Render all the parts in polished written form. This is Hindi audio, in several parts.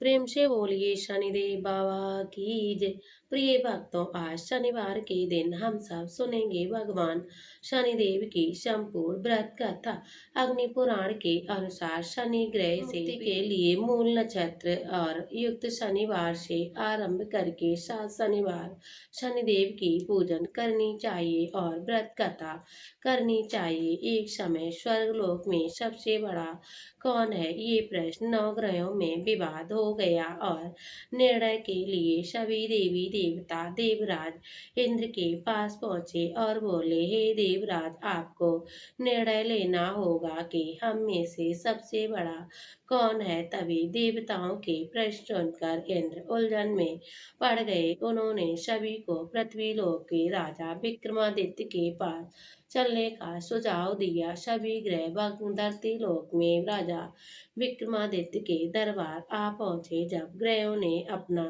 प्रेम से बोलिए शनिदेव बाबा की जय। प्रिय भक्तों, आज शनिवार के दिन हम सब सुनेंगे भगवान शनिदेव की संपूर्ण व्रत कथा। अग्नि पुराण के अनुसार शनि ग्रह से मुक्ति के लिए मूल नक्षत्र और युक्त शनिवार से आरंभ करके 7 शनिवार शनिदेव की पूजन करनी चाहिए और व्रत कथा करनी चाहिए। एक समय स्वर्गलोक में सबसे बड़ा कौन है, ये प्रश्न नवग्रहों में विवाद हो गया और निर्णय के लिए सभी देवी देवता देवराज इंद्र के पास पहुंचे और बोले, हे देवराज, आपको निर्णय लेना होगा कि हम में से सबसे बड़ा कौन है। तभी देवताओं के प्रश्न सुनकर इंद्र उलझन में पड़ गए। उन्होंने सभी को पृथ्वीलोक के राजा विक्रमादित्य के पास चलने का सुझाव दिया। सभी ग्रह धरती लोक में राजा विक्रमादित्य के दरबार आ पहुंचे। जब ग्रहों ने अपना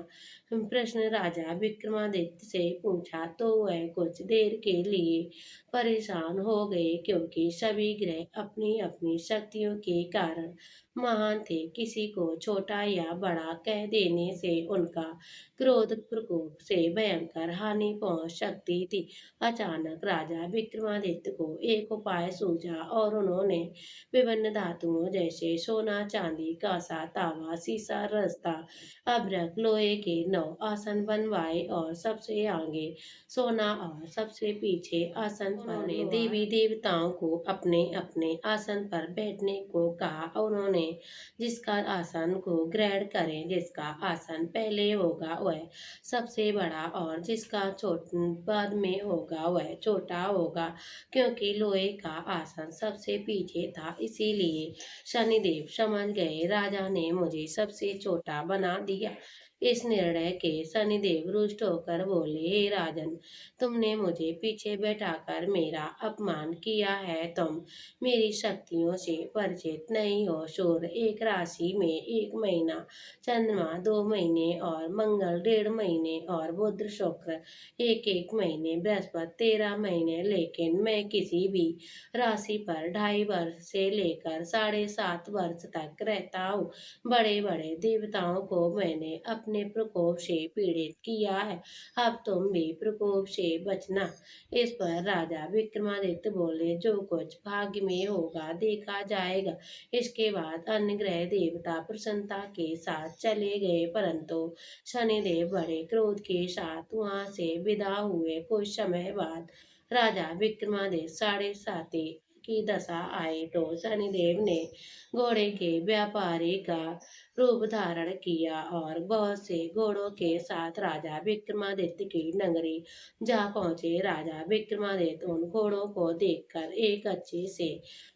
प्रश्न राजा विक्रमादित्य से पूछा तो वह कुछ देर के लिए परेशान हो गए, क्योंकि सभी ग्रह अपनी अपनी शक्तियों के कारण महान थे। किसी को छोटा या बड़ा कह देने से उनका क्रोध प्रकोप से भयंकर हानि पहुंच सकती थी। अचानक राजा विक्रमादित्य को एक उपाय सूझा और उन्होंने विभिन्न धातुओं जैसे सोना, चांदी, कांसा, तांबा, सीसा, रस्ता, अभ्रक, लोहे के 9 आसन बनवाए और सबसे आगे सोना और सबसे पीछे आसन पर उन्होंने देवी देवताओं को अपने अपने आसन पर बैठने को कहा। उन्होंने जिसका आसन को ग्रहण करें, जिसका आसन पहले होगा वह सबसे बड़ा और जिसका बाद में होगा वह छोटा होगा। क्योंकि लोहे का आसन सबसे पीछे था, इसीलिए शनिदेव समझ गए राजा ने मुझे सबसे छोटा बना दिया। इस निर्णय के शनिदेव रुष्ट होकर बोले, हे राजन, तुमने मुझे पीछे बैठाकर मेरा अपमान किया है। तुम मेरी शक्तियों से परिचित नहीं हो। सूर्य एक राशि में 1 महीना, चंद्रमा 2 महीने और मंगल 1.5 महीने और बुध शुक्र 1 1 महीने, बृहस्पति 13 महीने, लेकिन मैं किसी भी राशि पर 2.5 वर्ष से लेकर 7.5 वर्ष तक रहता हूँ। बड़े बड़े देवताओं को मैंने अपने प्रकोप से पीड़ित किया है। अब तुम भी प्रकोप से बचना। इस पर राजा विक्रमादित्य बोले, जो कुछ भाग्य में होगा देखा जाएगा। इसके बाद अन्य ग्रह देवता प्रसन्नता के साथ चले गए, परंतु शनिदेव बड़े क्रोध के साथ वहां से विदा हुए। कुछ समय बाद राजा विक्रमादित्य 7.5 की दशा आई तो शनिदेव ने घोड़े के व्यापारी का रूप धारण किया और बहुत से घोड़ों के साथ राजा विक्रमादित्य की नगरी जा पहुंचे। राजा विक्रमादित्य उन घोड़ों को देखकर एक अच्छे से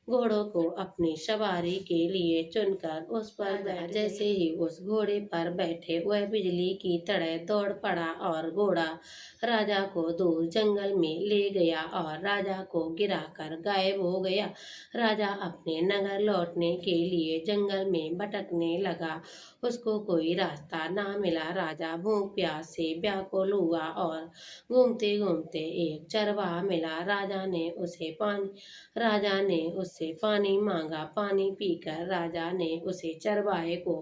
घोड़ों को अपनी सवारी के लिए चुनकर उस पर बैठ, जैसे ही उस घोड़े पर बैठे वह बिजली की तरह दौड़ पड़ा और घोड़ा राजा को दूर जंगल में ले गया और राजा को गिराकर गायब हो गया। राजा अपने नगर लौटने के लिए जंगल में भटकने लगा। उसको कोई रास्ता ना मिला। राजा भूख प्यास से व्याकुल हुआ और घूमते घूमते एक चरवाहा मिला। राजा ने उससे पानी मांगा। पानी पीकर राजा ने उसे चरवाहे को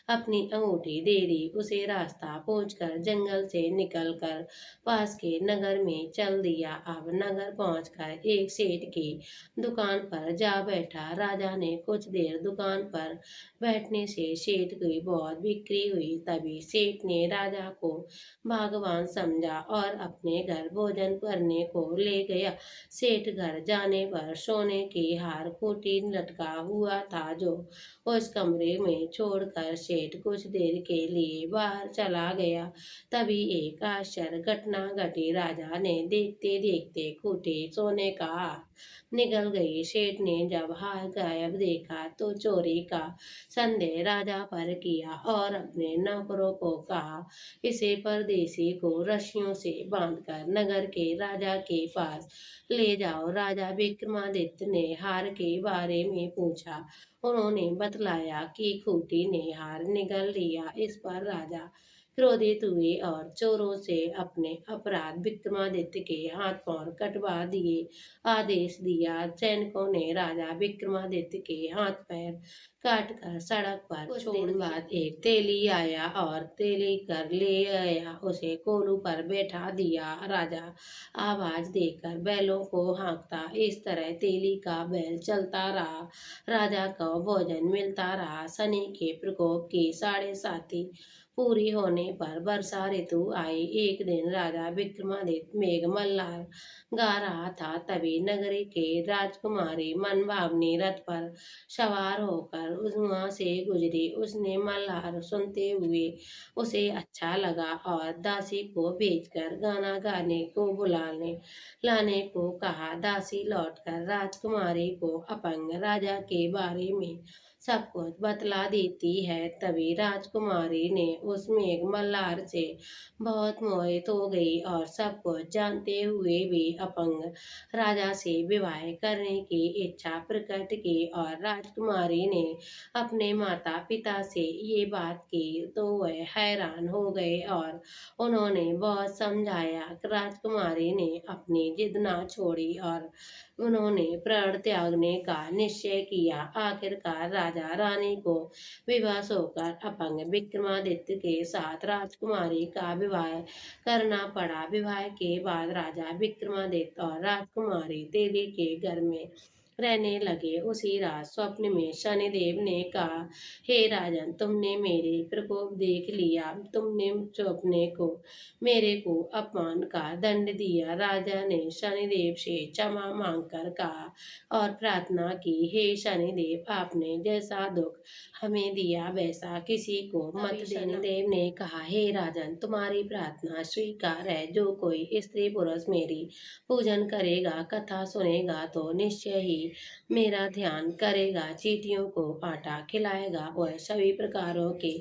अपनी अंगूठी दे दी। उसे रास्ता पूछकर जंगल से निकलकर पास के नगर में चल दिया। अब नगर पहुंचकर एक सेठ की दुकान पर जा बैठा। राजा ने कुछ देर दुकान पर बैठने से सेठ की बहुत बिक्री हुई। तभी सेठ ने राजा को भगवान समझा और अपने घर भोजन करने को ले गया। सेठ घर जाने पर सोने की हार खूंटी लटका हुआ था, जो उस कमरे में छोड़कर सेठ कुछ देर के लिए बाहर चला गया। तभी एक आश्चर्य घटना घटी। राजा ने देखते देखते खूंटी सोने का हार निकल गई। सेठ ने जब हार गायब देखा तो चोरी का संदेह राजा पर किया और अपने नौकरों को कहा, इसे परदेसी को रस्सियों से बांधकर नगर के राजा के पास ले जाओ। राजा विक्रमादित्य ने हार के बारे में पूछा। उन्होंने बतलाया कि खूंटी ने हार निगल लिया। इस पर राजा क्रोधित हुए और चोरों से अपने अपराध विक्रमादित्य के हाथ पांव कटवा दिए। आदेश दिया। सैनिकों ने राजा विक्रमादित्य के हाथ पैर काट कर सड़क पर कुछ दिन बाद एक तेली आया और तेली कर ले आया, उसे कोलू पर बैठा दिया। राजा आवाज देकर बैलों को हाँकता। इस तरह तेली का बैल चलता रहा। राजा को भोजन मिलता रहा। शनि के प्रकोप की 7.5 पूरी होने पर वर्षा ऋतु आई। एक दिन राजा विक्रमादित्य मेघ मल्हार गा रहा था, तभी नगरी के राजकुमारी मनभावनी रथ पर सवार होकर वहां से गुजरी। उसने मल्हार सुनते हुए उसे अच्छा लगा और दासी को भेजकर गाना गाने को बुलाने लाने को कहा। दासी लौटकर राजकुमारी को अपंग राजा के बारे में सब कुछ बतला देती है। तभी राजकुमारी ने उस मेघ मल्हार से बहुत मोहित हो गई और सब कुछ जानते हुए भी अपंग राजा से विवाह करने की इच्छा प्रकट की। और राजकुमारी ने अपने माता पिता से ये बात की तो वह हैरान हो गए और उन्होंने बहुत समझाया। राजकुमारी ने अपनी जिद ना छोड़ी और उन्होंने प्राण त्यागने का निश्चय किया। आखिरकार राजा रानी को विवश होकर अपंग विक्रमादित्य के साथ राजकुमारी का विवाह करना पड़ा। विवाह के बाद राजा विक्रमादित्य और राजकुमारी देवी के घर में रहने लगे। उसी रात स्वप्न में शनिदेव ने कहा, हे राजन, तुमने मेरे प्रकोप देख लिया। तुमने स्वप्ने को मेरे को अपमान का दंड दिया। राजा ने शनिदेव से क्षमा मांगकर कहा और प्रार्थना की, हे शनिदेव, आपने जैसा दुख हमें दिया वैसा किसी को मत देना। शनिदेव ने कहा, हे राजन, तुम्हारी प्रार्थना स्वीकार है। जो कोई स्त्री पुरुष मेरी पूजन करेगा, कथा सुनेगा तो निश्चय ही मेरा ध्यान करेगा, चींटियों को आटा खिलाएगा, वह सभी प्रकारों के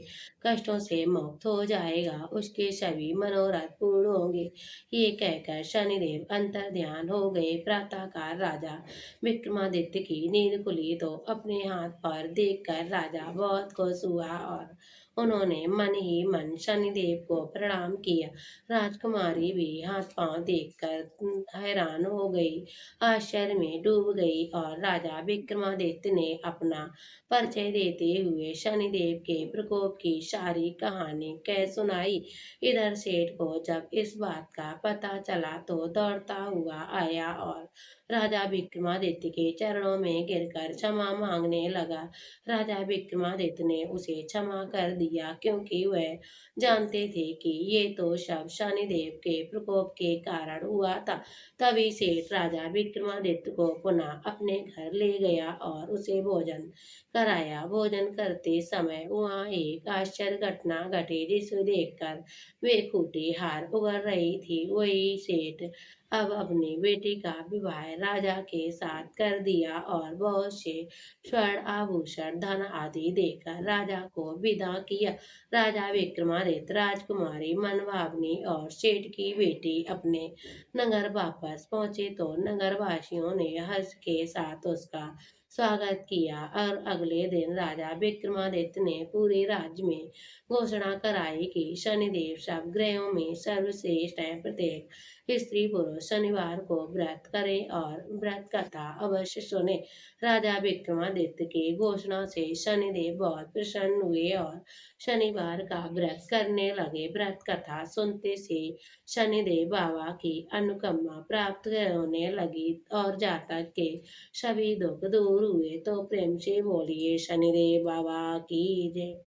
कष्टों से मुक्त हो जाएगा, उसके सभी मनोरथ पूर्ण होंगे। ये कहकर शनिदेव अंतर ध्यान हो गए। प्रातःकाल राजा विक्रमादित्य की नींद खुली तो अपने हाथ पर देखकर राजा बहुत खुश हुआ और उन्होंने मन ही मन शनिदेव को प्रणाम किया। राजकुमारी भी हाथ पांव देखकर हैरान हो गई, आश्चर्य में डूब गई और राजा विक्रमादित्य ने अपना परिचय देते हुए शनिदेव के प्रकोप की सारी कहानी कह सुनाई। इधर सेठ को जब इस बात का पता चला तो दौड़ता हुआ आया और राजा विक्रमादित्य के चरणों में गिरकर क्षमा मांगने लगा। राजा विक्रमादित्य ने उसे क्षमा कर दिया, क्योंकि वह जानते थे कि ये तो सब शनिदेव के प्रकोप के कारण हुआ था। तभी सेठ राजा विक्रमादित्य को पुनः अपने घर ले गया और उसे भोजन कराया। भोजन करते समय वहाँ एक आश्चर्य घटना घटी, जिसे देखकर वे खूंटी हार उगल रही थी। वही सेठ अब अपनी बेटी का विवाह राजा के साथ कर दिया और बहुत से स्वर्ण आभूषण धन आदि देकर राजा को विदा किया। राजा विक्रमादित्य, राजकुमारी मनभावनी और सेठ की बेटी अपने नगर वापस पहुंचे तो नगर वासियों ने हर्ष के साथ उसका स्वागत किया और अगले दिन राजा विक्रमादित्य ने पूरे राज्य में घोषणा कराई कि शनिदेव सब ग्रहों में सर्वश्रेष्ठ है। प्रत्येक स्त्री पुरुष शनिवार को व्रत करे और व्रत कथा अवश्य सुने। राजा विक्रमादित्य की घोषणा से शनिदेव बहुत प्रसन्न हुए और शनिवार का व्रत करने लगे। व्रत कथा सुनते से शनिदेव बाबा की अनुकंपा प्राप्त होने लगी और जातक के सभी दुख दूर हुए। तो प्रेम से बोलिए शनिदेव बाबा की जय।